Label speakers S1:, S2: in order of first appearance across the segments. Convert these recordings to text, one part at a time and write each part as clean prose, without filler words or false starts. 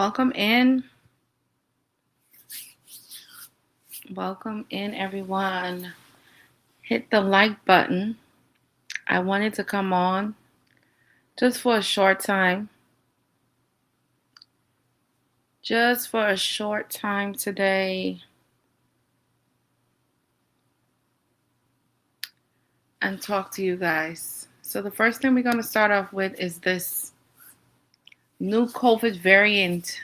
S1: Welcome in. Welcome in, everyone. Hit the like button. I wanted to come on just for a short time. Just for a short time today. And talk to you guys. So the first thing we're going to start off with is this new COVID variant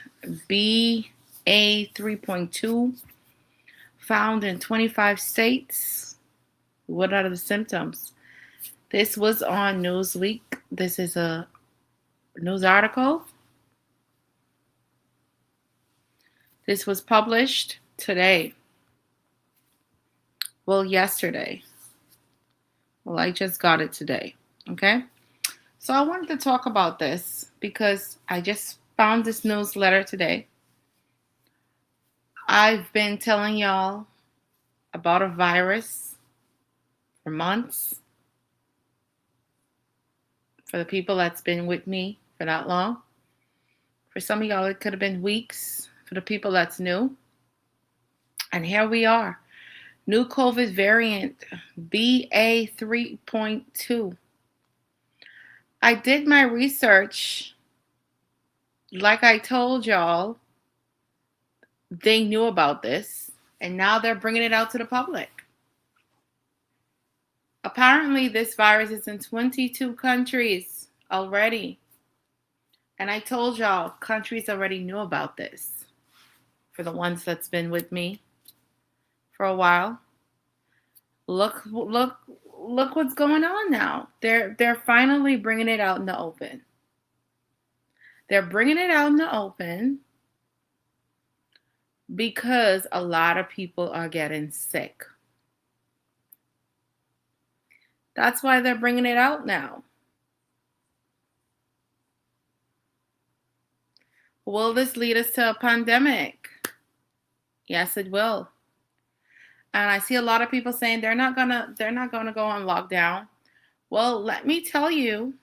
S1: BA3.2 found in 25 states. What are the symptoms? This was on Newsweek. This is a news article. This was published today. Well, yesterday. Well, I just got it today. Okay? So I wanted to talk about this because I just found this newsletter today. I've been telling y'all about a virus for months. For the people that's been with me for that long. For some of y'all, it could have been weeks. For the people that's new. And here we are. New COVID variant BA3.2. I did my research. Like I told y'all, they knew about this. And now they're bringing it out to the public. Apparently, this virus is in 22 countries already. And I told y'all, countries already knew about this. For the ones that's been with me for a while. Look what's going on now. They're finally bringing it out in the open. They're bringing it out in the open because a lot of people are getting sick. That's why they're bringing it out now. Will this lead us to a pandemic? Yes, it will. And I see a lot of people saying they're not gonna go on lockdown. Well, let me tell you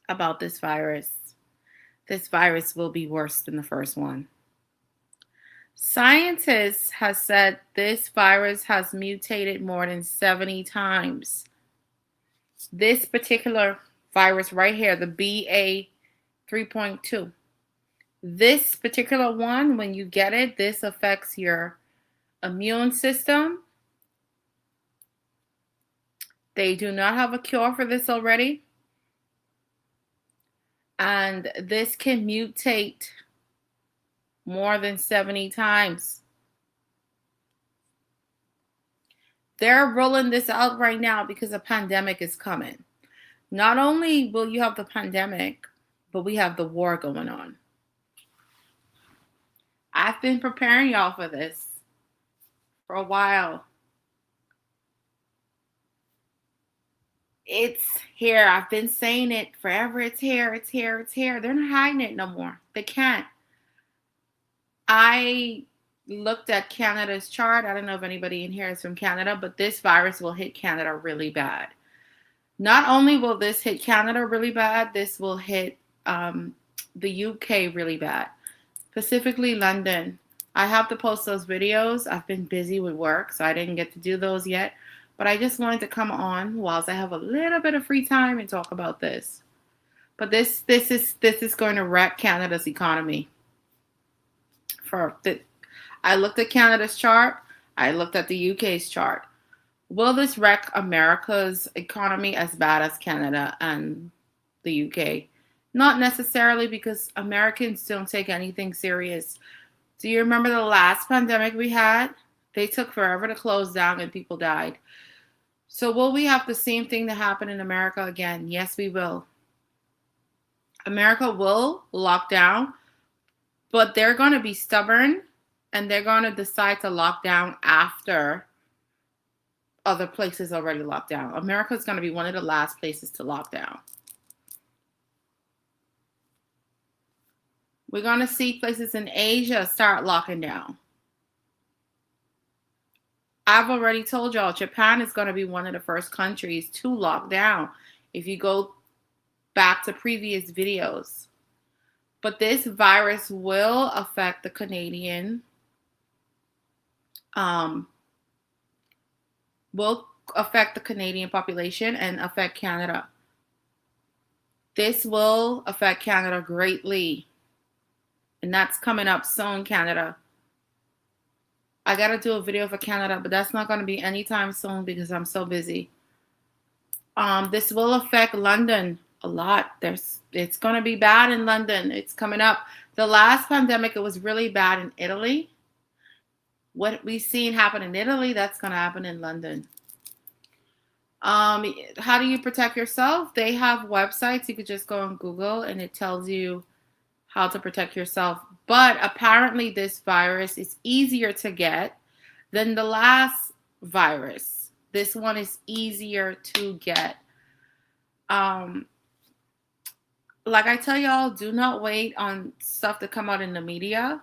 S1: about this virus. This virus will be worse than the first one. Scientists have said this virus has mutated more than 70 times. This particular virus right here, the BA3.2. This particular one, when you get it, this affects your immune system. They do not have a cure for this already. And this can mutate more than 70 times. They're rolling this out right now because a pandemic is coming. Not only will you have the pandemic, but we have the war going on. I've been preparing y'all for this for a while. It's here. I've been saying it forever. It's here. It's here. It's here. They're not hiding it no more. They can't. I looked at Canada's chart. I don't know if anybody in here is from Canada, but this virus will hit Canada really bad. Not only will this hit Canada really bad, this will hit the UK really bad. Specifically London. I have to post those videos. I've been busy with work, so I didn't get to do those yet. But I just wanted to come on whilst I have a little bit of free time and talk about this. But this is going to wreck Canada's economy. I looked at Canada's chart. I looked at the UK's chart. Will this wreck America's economy as bad as Canada and the UK? Not necessarily, because Americans don't take anything serious. Do you remember the last pandemic we had? They took forever to close down and people died. So will we have the same thing to happen in America again? Yes, we will. America will lock down, but they're going to be stubborn and they're going to decide to lock down after other places already locked down. America is going to be one of the last places to lock down. We're going to see places in Asia start locking down. I've already told y'all, Japan is going to be one of the first countries to lock down if you go back to previous videos. But this virus will affect the Canadian, will affect the Canadian population and affect Canada. This will affect Canada greatly. And that's coming up soon, Canada. I got to do a video for Canada, but that's not going to be anytime soon because I'm so busy. This will affect London a lot. It's going to be bad in London. It's coming up. The last pandemic, it was really bad in Italy. What we've seen happen in Italy, that's going to happen in London. How do you protect yourself? They have websites. You could just go on Google and it tells you how to protect yourself. But apparently this virus is easier to get than the last virus. This one is easier to get. Like I tell y'all, do not wait on stuff to come out in the media.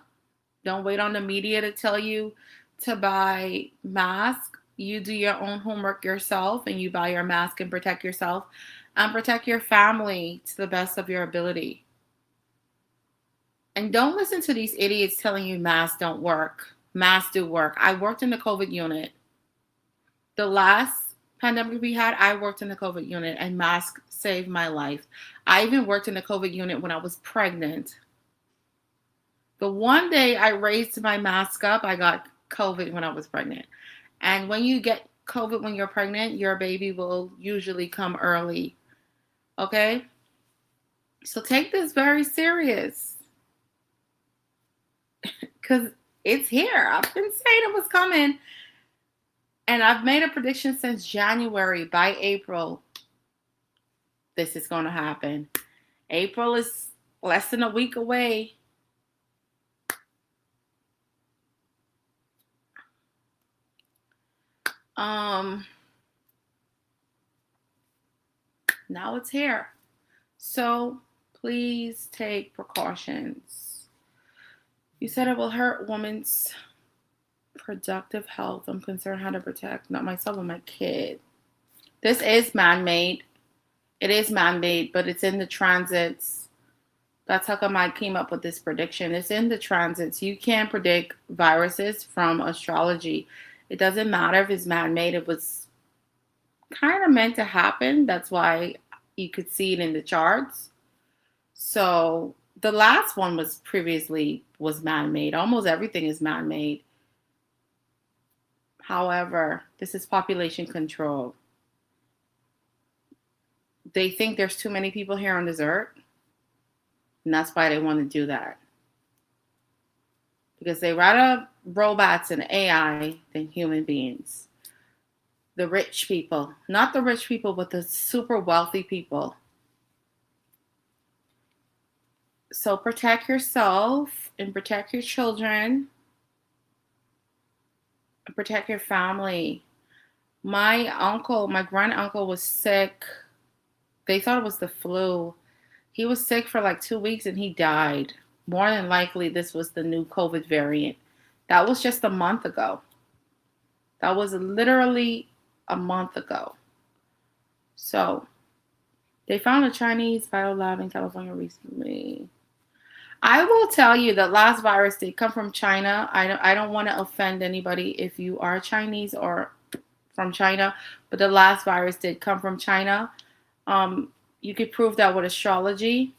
S1: Don't wait on the media to tell you to buy masks. You do your own homework yourself and you buy your mask and protect yourself and protect your family to the best of your ability. And don't listen to these idiots telling you masks don't work. Masks do work. I worked in the COVID unit. The last pandemic we had, I worked in the COVID unit and masks saved my life. I even worked in the COVID unit when I was pregnant. The one day I raised my mask up, I got COVID when I was pregnant. And when you get COVID when you're pregnant, your baby will usually come early. Okay? So take this very serious. Because it's here. I've been saying it was coming. And I've made a prediction since January. By April, this is going to happen. April is less than a week away. Now it's here. So please take precautions. You said it will hurt women's productive health. I'm concerned how to protect not myself and my kid. This is man-made. It is man-made, but it's in the transits. That's how come I came up with this prediction. It's in the transits. You can't predict viruses from astrology. It doesn't matter if it's man-made. It was kind of meant to happen. That's why you could see it in the charts. So the last one was man-made. Almost everything is man-made. However, this is population control. They think there's too many people here on this earth. And that's why they want to do that. Because they rather robots and AI than human beings. The rich people. Not the rich people, but the super wealthy people. So protect yourself and protect your children. And protect your family. My grand uncle was sick. They thought it was the flu. He was sick for like 2 weeks and he died. More than likely, this was the new COVID variant. That was just a month ago. That was literally a month ago. So, they found a Chinese biolab in California recently. I will tell you that last virus did come from China. I don't want to offend anybody if you are Chinese or from China, but the last virus did come from China. You could prove that with astrology.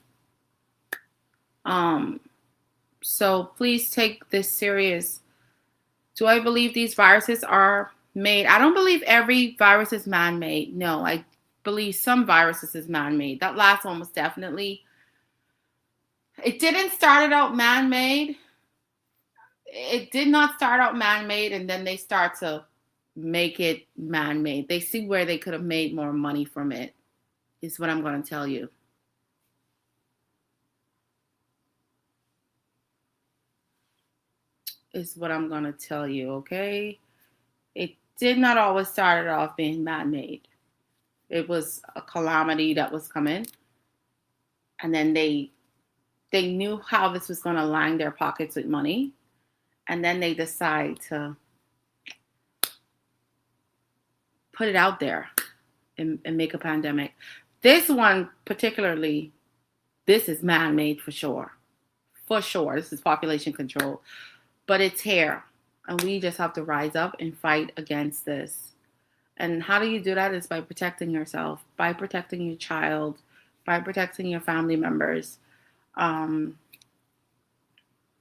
S1: So please take this serious. Do I believe these viruses are made? I don't believe every virus is man-made. No, I believe some viruses is man-made. That last one was definitely. It didn't start out man-made. It did not start out man-made, and then they start to make it man-made. They see where they could have made more money from it, is what I'm going to tell you. Is what I'm going to tell you, okay? It did not always start off being man-made. It was a calamity that was coming. And then they knew how this was going to line their pockets with money. And then they decide to put it out there and make a pandemic. This one particularly, this is man-made for sure. for sure. This is population control, but it's here. And we just have to rise up and fight against this. And how do you do that? Is by protecting yourself, by protecting your child, by protecting your family members.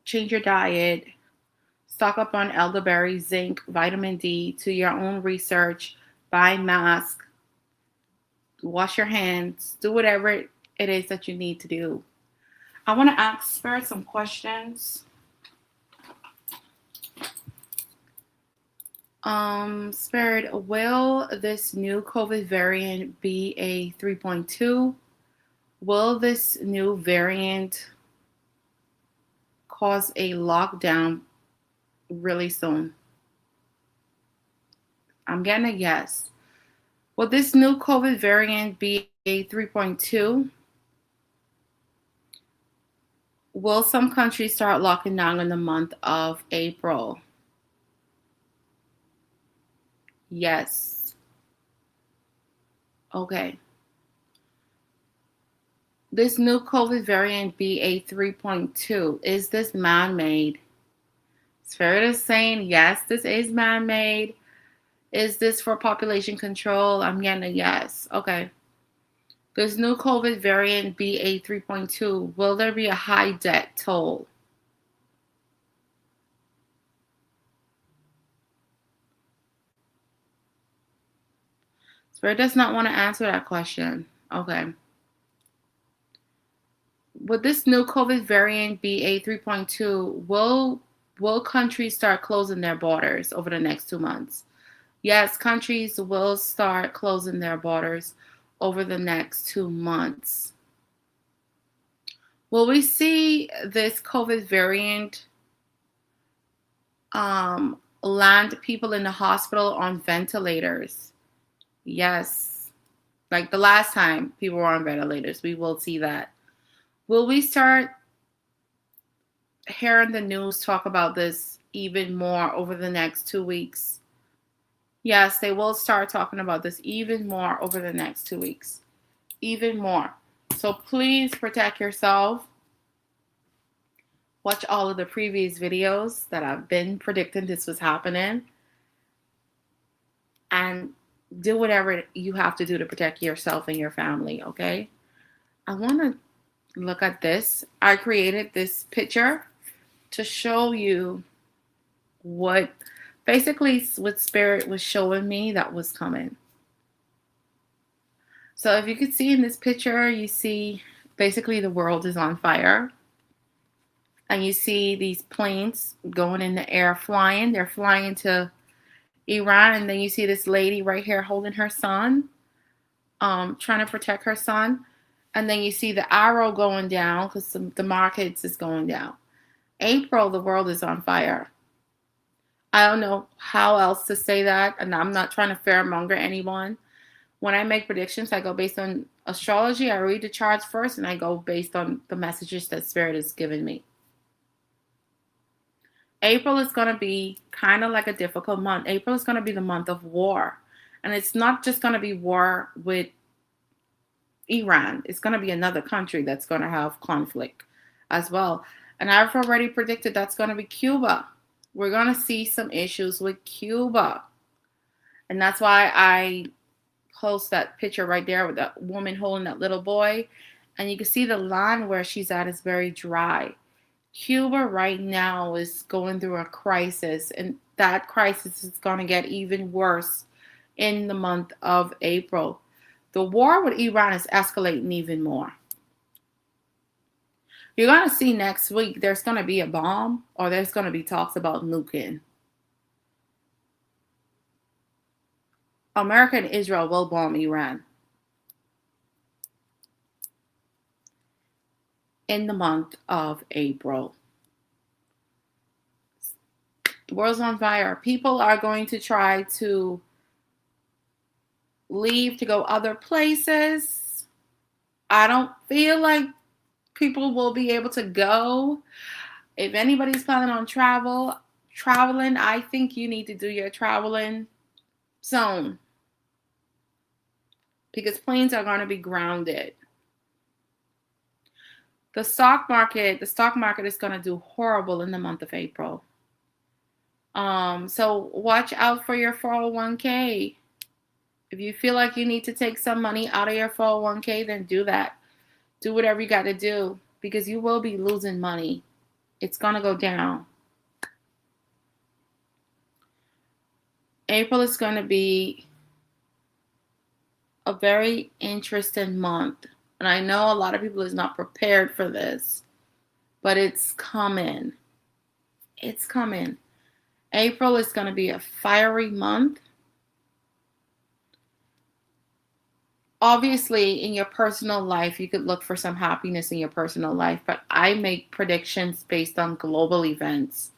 S1: Change your diet, stock up on elderberry, zinc, vitamin D, to your own research, buy masks, wash your hands, do whatever it is that you need to do. I want to ask Spirit some questions. Spirit, will this new COVID variant be a 3.2? Will this new variant cause a lockdown really soon? I'm getting a yes. Will this new COVID variant be a 3.2? Will some countries start locking down in the month of April? Yes. Okay. This new COVID variant be a 3.2. Is this man-made? Spirit is saying yes, this is man-made. Is this for population control? I'm getting a yes. Okay. This new COVID variant be a 3.2. Will there be a high debt toll? Spirit does not want to answer that question. Okay. Would this new COVID variant be a 3.2? Will countries start closing their borders over the next 2 months? Yes, countries will start closing their borders over the next 2 months. Will we see this COVID variant land people in the hospital on ventilators? Yes. Like the last time people were on ventilators, we will see that. Will we start hearing the news talk about this even more over the next 2 weeks? Yes, they will start talking about this even more over the next 2 weeks. Even more. So please protect yourself. Watch all of the previous videos that I've been predicting this was happening. And do whatever you have to do to protect yourself and your family, okay? I want to look at this. I created this picture to show you what Spirit was showing me that was coming. So if you could see in this picture, you see basically the world is on fire. And you see these planes going in the air flying. They're flying to Iran. And then you see this lady right here holding her son, trying to protect her son. And then you see the arrow going down because the markets is going down. April, the world is on fire. I don't know how else to say that. And I'm not trying to fearmonger anyone. When I make predictions, I go based on astrology. I read the charts first and I go based on the messages that Spirit has given me. April is going to be kind of like a difficult month. April is going to be the month of war. And it's not just going to be war with Iran. It's going to be another country that's going to have conflict as well. And I've already predicted that's going to be Cuba. We're going to see some issues with Cuba. And that's why I post that picture right there with that woman holding that little boy. And you can see the land where she's at is very dry. Cuba right now is going through a crisis, and that crisis is going to get even worse in the month of April. The war with Iran is escalating even more. You're going to see next week there's going to be a bomb or there's going to be talks about nuking. America and Israel will bomb Iran in the month of April. The world's on fire. People are going to try to leave to go other places. I don't feel like people will be able to go. If anybody's planning on traveling, I think you need to do your traveling soon, because planes are going to be grounded. The stock market is going to do horrible in the month of April. So watch out for your 401k. If you feel like you need to take some money out of your 401k, then do that. Do whatever you got to do, because you will be losing money. It's going to go down. April is going to be a very interesting month. And I know a lot of people is not prepared for this, but it's coming. It's coming. April is going to be a fiery month. Obviously, in your personal life, you could look for some happiness in your personal life, but I make predictions based on global events.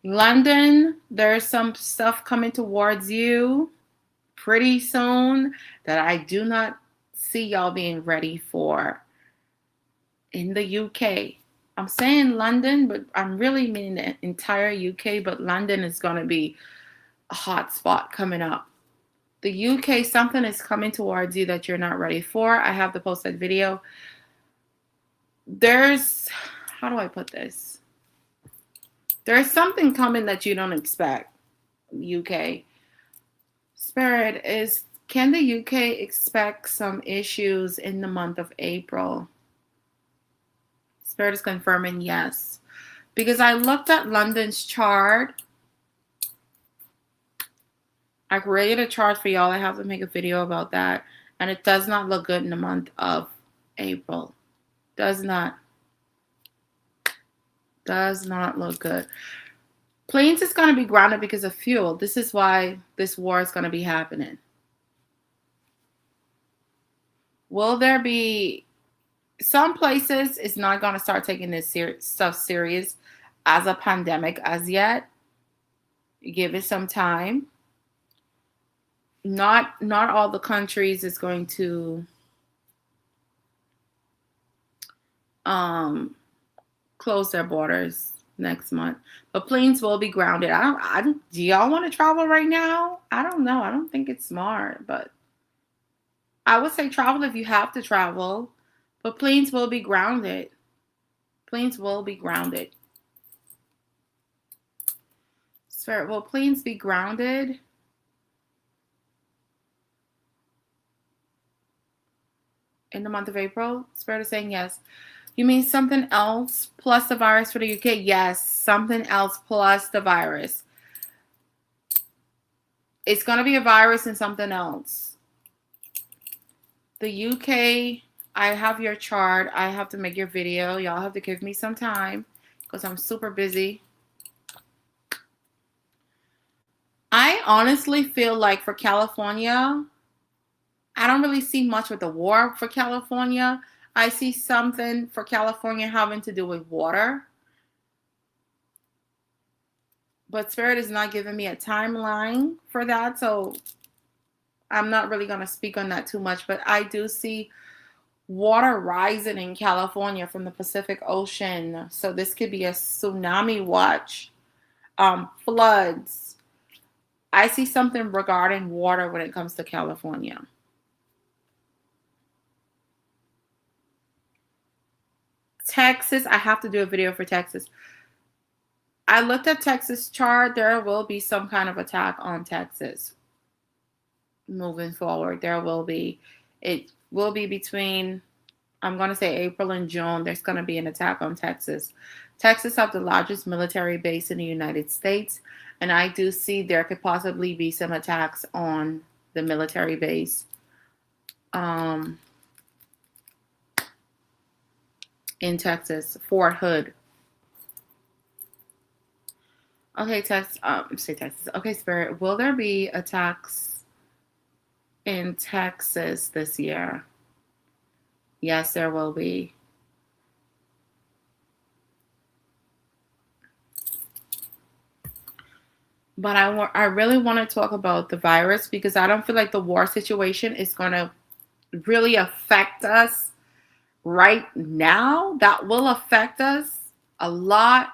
S1: London, there's some stuff coming towards you pretty soon that I do not see y'all being ready for. In the UK, I'm saying London, but I'm really meaning the entire UK, but London is going to be a hot spot coming up. The UK, something is coming towards you that you're not ready for. I have to post that video. How do I put this? There's something coming that you don't expect. UK. Spirit is, can the UK expect some issues in the month of April? Spirit is confirming yes. Because I looked at London's chart. I created a chart for y'all. I have to make a video about that. And it does not look good in the month of April. Does not look good. Planes is going to be grounded because of fuel. This is why this war is going to be happening. Will there be some places is not going to start taking this stuff serious as a pandemic as yet. Give it some time. Not all the countries is going to close their borders next month, but planes will be grounded. Do y'all want to travel right now? I don't know. I don't think it's smart, but I would say travel if you have to travel, but planes will be grounded. Planes will be grounded. Spirit, will planes be grounded? In the month of April? Spirit is saying yes. You mean something else plus the virus for the UK? Yes, something else plus the virus. It's going to be a virus and something else. The UK, I have your chart. I have to make your video. Y'all have to give me some time because I'm super busy. I honestly feel like for California, I don't really see much with the war for California. I see something for California having to do with water. But Spirit is not giving me a timeline for that. So I'm not really going to speak on that too much. But I do see water rising in California from the Pacific Ocean. So this could be a tsunami watch. Floods. I see something regarding water when it comes to California. Texas, I have to do a video for Texas. I looked at Texas chart. There will be some kind of attack on Texas. Moving forward, there will be. It will be between, I'm going to say April and June. There's going to be an attack on Texas. Texas have the largest military base in the United States. And I do see there could possibly be some attacks on the military base. In Texas, Fort Hood. Okay, Texas. Okay, Spirit. Will there be attacks in Texas this year? Yes, there will be. But I really want to talk about the virus because I don't feel like the war situation is going to really affect us right now. That will affect us a lot.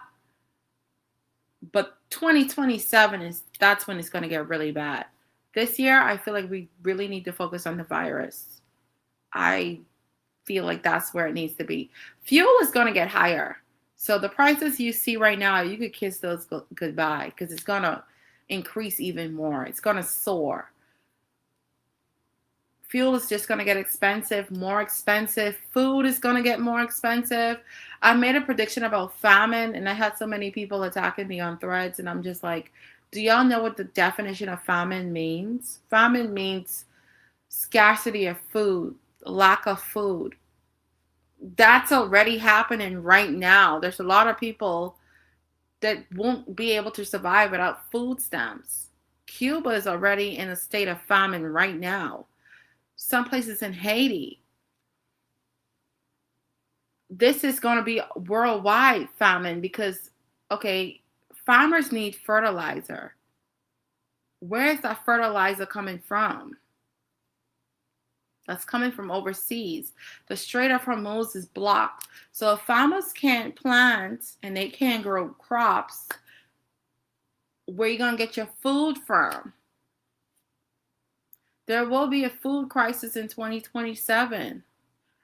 S1: But 2027 that's when it's going to get really bad. This year, I feel like we really need to focus on the virus. I feel like that's where it needs to be. Fuel is going to get higher. So the prices you see right now, you could kiss those goodbye, because it's going to increase even more. It's going to soar. Fuel is just going to get expensive, more expensive. Food is going to get more expensive. I made a prediction about famine, and I had so many people attacking me on threads, and I'm just like, do y'all know what the definition of famine means? Famine means scarcity of food, lack of food. That's already happening right now. There's a lot of people that won't be able to survive without food stamps. Cuba is already in a state of famine right now. Some places in Haiti. This is going to be worldwide famine because, okay, farmers need fertilizer. Where is that fertilizer coming from? That's coming from overseas. The Strait of Hormuz is blocked. So if farmers can't plant and they can't grow crops, where are you going to get your food from? There will be a food crisis in 2027.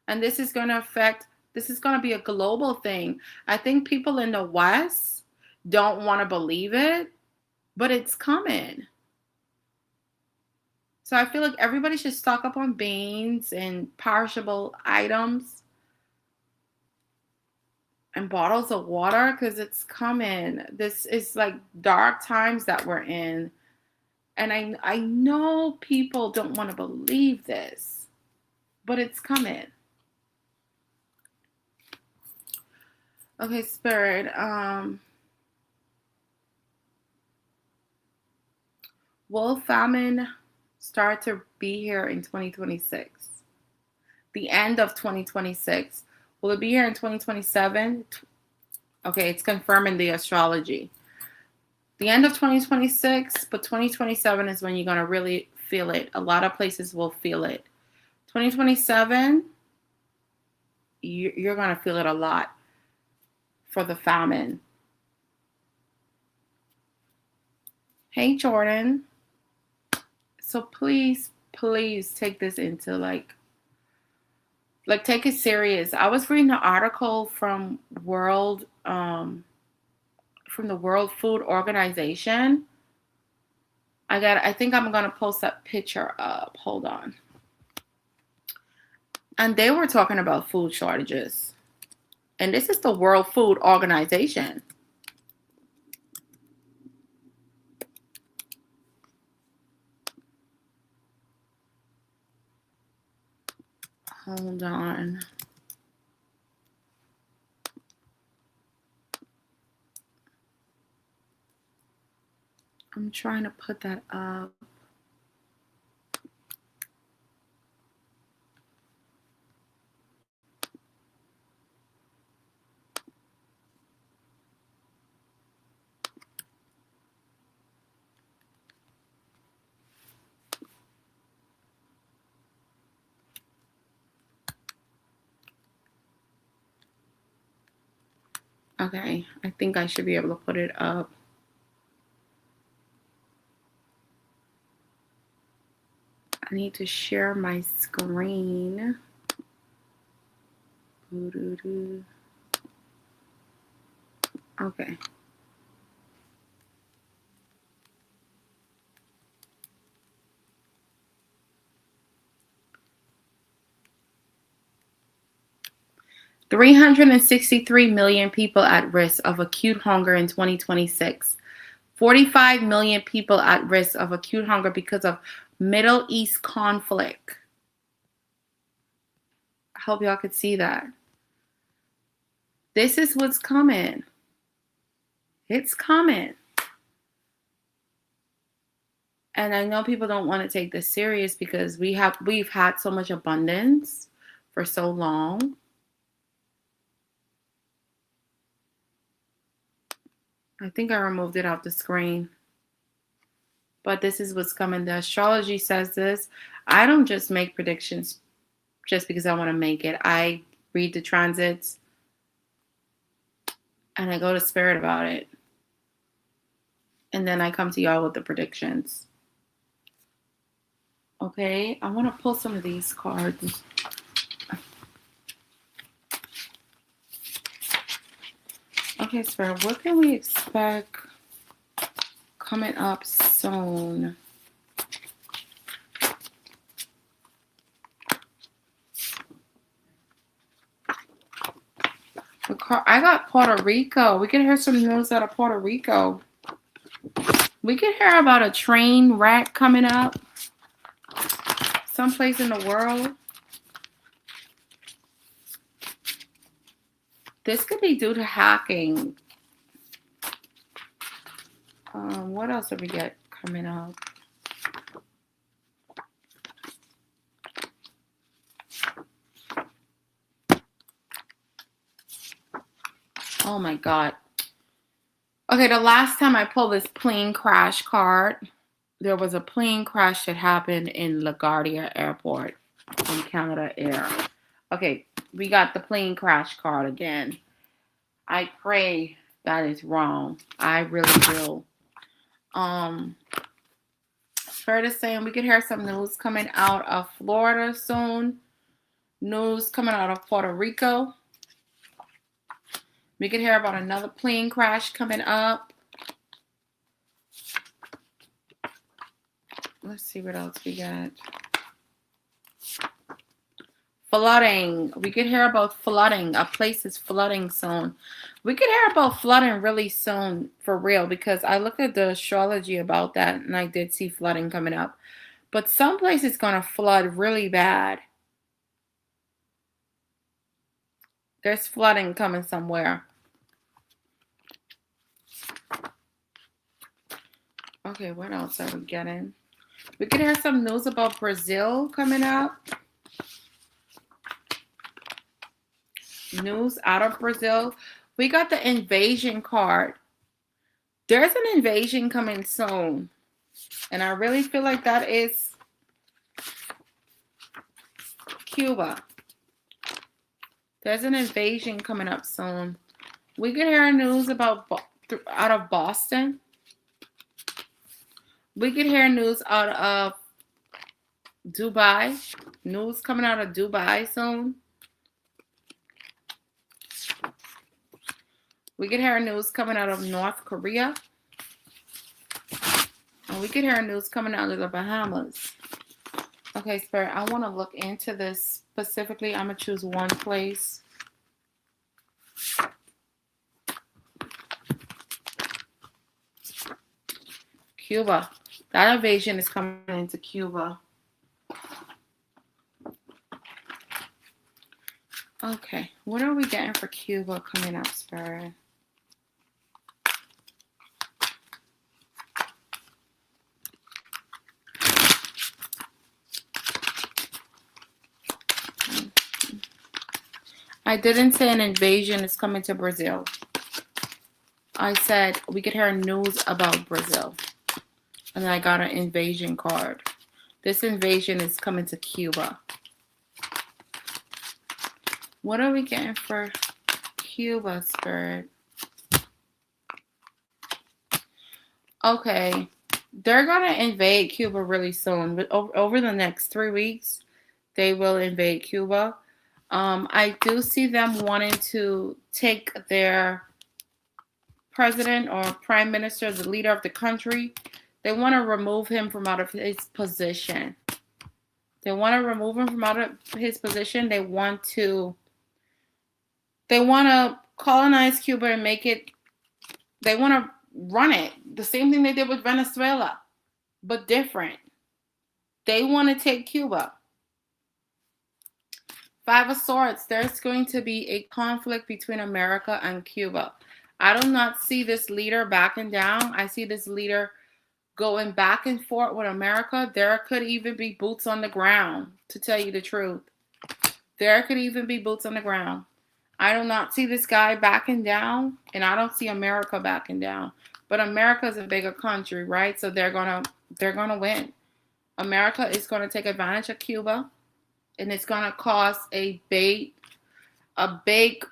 S1: And this is going to be a global thing. I think people in the West don't want to believe it, but it's coming. So I feel like everybody should stock up on beans and perishable items and bottles of water, because it's coming. This is like dark times that we're in. And I know people don't want to believe this, but it's coming. Okay, Spirit. Will famine start to be here in 2026? The end of 2026. Will it be here in 2027? Okay, it's confirming the astrology. The end of 2026, but 2027 is when you're going to really feel it. A lot of places will feel it. 2027, you're going to feel it a lot for the famine. Hey, Jordan. So please take this into like take it serious. I was reading an article from the World Food Organization. I think I'm gonna post that picture up. Hold on. And they were talking about food shortages. And this is the World Food Organization. Hold on. I'm trying to put that up. Okay, I think I should be able to put it up. I need to share my screen. Okay. $363 million people at risk of acute hunger in 2026. 45 million people at risk of acute hunger because of Middle East conflict. I hope y'all could see that. This is what's coming. It's coming. And I know people don't want to take this serious because we've had so much abundance for so long. I think I removed it off the screen. But this is what's coming. The astrology says this. I don't just make predictions just because I want to make it. I read the transits and I go to spirit about it. And then I come to y'all with the predictions. Okay, I want to pull some of these cards. Okay, Spirit, what can we expect coming up soon? I got Puerto Rico. We can hear some news out of Puerto Rico. We can hear about a train wreck coming up someplace in the world. This could be due to hacking. What else did we get coming up? Oh my God. Okay, the last time I pulled this plane crash card, there was a plane crash that happened in LaGuardia Airport in Canada Air. Okay, we got the plane crash card again. I pray that is wrong. I really do. Spirit is saying we could hear some news coming out of Florida soon. News coming out of Puerto Rico. We could hear about another plane crash coming up. Let's see what else we got. Flooding. We could hear about flooding. A place is flooding soon. We could hear about flooding really soon for real, because I looked at the astrology about that and I did see flooding coming up. But some place is going to flood really bad. There's flooding coming somewhere. Okay, what else are we getting? We could hear some news about Brazil coming up. News out of Brazil. We got the invasion card. There's an invasion coming soon. And I really feel like that is Cuba. There's an invasion coming up soon. We could hear news about out of Boston. We could hear news out of Dubai. News coming out of Dubai soon. We could hear news coming out of North Korea. And we could hear news coming out of the Bahamas. Okay, Spirit, I want to look into this specifically. I'm going to choose one place. Cuba. That invasion is coming into Cuba. Okay, what are we getting for Cuba coming up, Spirit? I didn't say an invasion is coming to Brazil. I said we could hear news about Brazil. And then I got an invasion card. This invasion is coming to Cuba. What are we getting for Cuba, Spirit? Okay. They're going to invade Cuba really soon. But over the next 3 weeks, they will invade Cuba. I do see them wanting to take their president or prime minister, the leader of the country. They want to remove him from out of his position. They want to remove him from out of his position. They want to colonize Cuba and make it, they want to run it. The same thing they did with Venezuela, but different. They want to take Cuba. Five of Swords, there's going to be a conflict between America and Cuba. I do not see this leader backing down. I see this leader going back and forth with America. There could even be boots on the ground, to tell you the truth. There could even be boots on the ground. I do not see this guy backing down, and I don't see America backing down. But America is a bigger country, right? So they're gonna win. America is gonna take advantage of Cuba, and it's gonna cause a big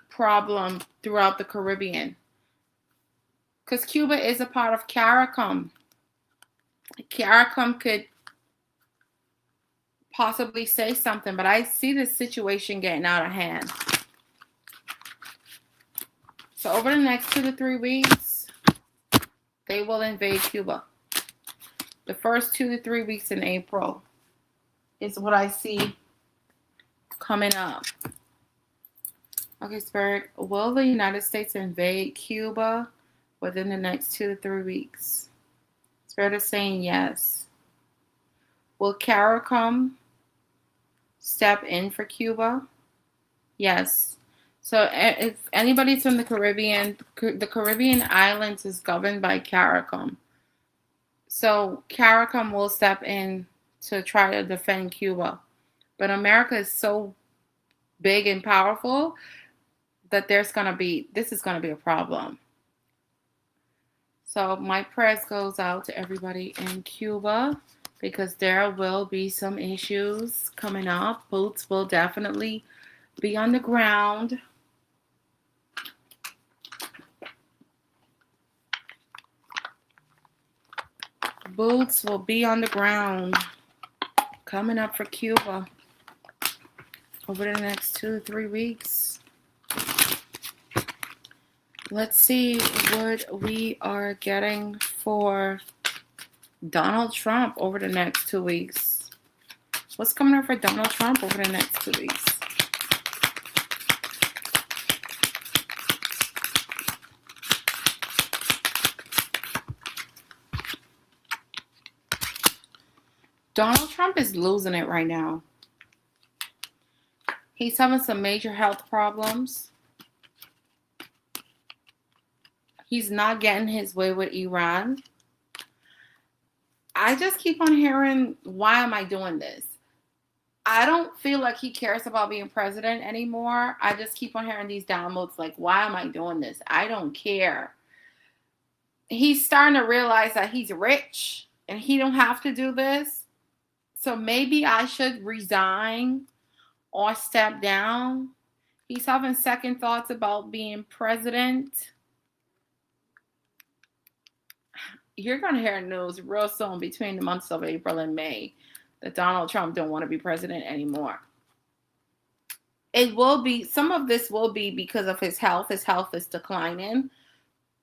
S1: problem throughout the Caribbean. Because Cuba is a part of CARICOM. CARICOM could possibly say something, but I see this situation getting out of hand. So over the next 2 to 3 weeks, they will invade Cuba. The first 2 to 3 weeks in April is what I see coming up. Okay, Spirit, will the United States invade Cuba within the next 2 to 3 weeks? Spirit is saying yes. Will CARICOM step in for Cuba? Yes. So if anybody's from the Caribbean islands is governed by CARICOM. So CARICOM will step in to try to defend Cuba. But America is so big and powerful that this is going to be a problem. So my prayers goes out to everybody in Cuba, because there will be some issues coming up. Boots will definitely be on the ground. Boots will be on the ground coming up for Cuba over the next 2 to 3 weeks. Let's see what we are getting for Donald Trump over the next 2 weeks. What's coming up for Donald Trump over the next 2 weeks? Donald Trump is losing it right now. He's having some major health problems. He's not getting his way with Iran. I just keep on hearing, why am I doing this? I don't feel like he cares about being president anymore. I just keep on hearing these downloads like, why am I doing this? I don't care. He's starting to realize that he's rich and he don't have to do this. So maybe I should resign or step down. He's having second thoughts about being president. You're going to hear news real soon between the months of April and May that Donald Trump don't want to be president anymore. It will be, some of this will be because of his health. His health is declining.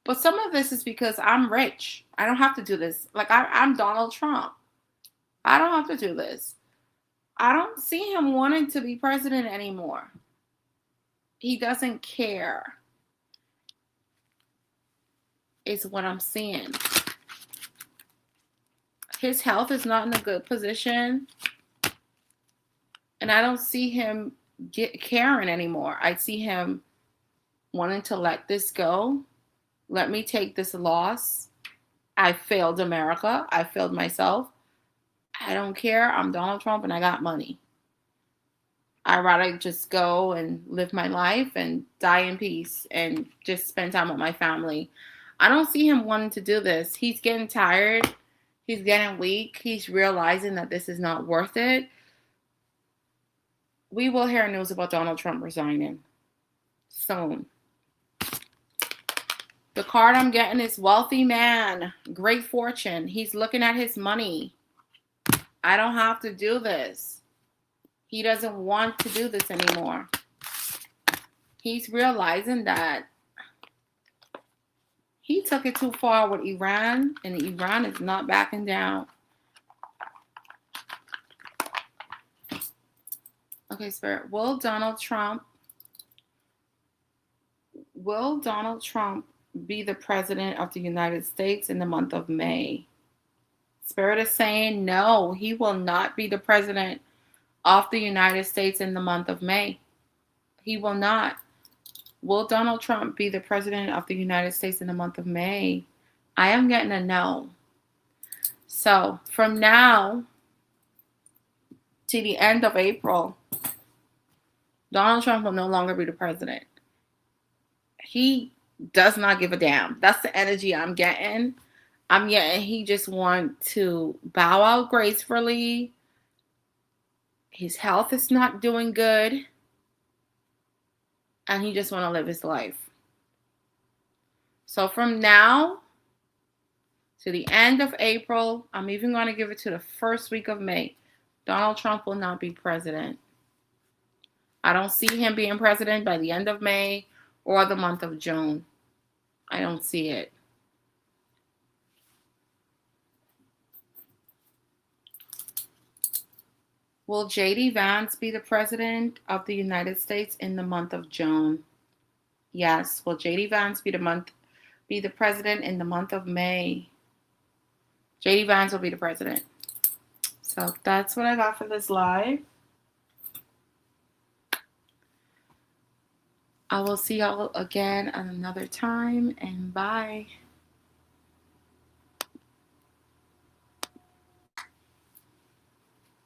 S1: But some of this is because I'm rich. I don't have to do this. Like, I'm Donald Trump. I don't have to do this. I don't see him wanting to be president anymore. He doesn't care. Is what I'm seeing. His health is not in a good position. And I don't see him caring anymore. I see him wanting to let this go. Let me take this loss. I failed America. I failed myself. I don't care. I'm Donald Trump and I got money. I'd rather just go and live my life and die in peace and just spend time with my family. I don't see him wanting to do this. He's getting tired. He's getting weak. He's realizing that this is not worth it. We will hear news about Donald Trump resigning soon. The card I'm getting is wealthy man, great fortune. He's looking at his money. I don't have to do this. He doesn't want to do this anymore. He's realizing that he took it too far with Iran, and Iran is not backing down. Okay, Spirit. Will Donald Trump be the president of the United States in the month of May? Spirit is saying no, he will not be the president of the United States in the month of May. He will not. Will Donald Trump be the president of the United States in the month of May? I am getting a no. So from now to the end of April, Donald Trump will no longer be the president. He does not give a damn. That's the energy I'm getting. He just wants to bow out gracefully. His health is not doing good. And he just want to live his life. So from now to the end of April, I'm even going to give it to the first week of May, Donald Trump will not be president. I don't see him being president by the end of May or the month of June. I don't see it. Will J.D. Vance be the president of the United States in the month of June? Yes. Will J.D. Vance be the president in the month of May? J.D. Vance will be the president. So that's what I got for this live. I will see y'all again at another time, and bye.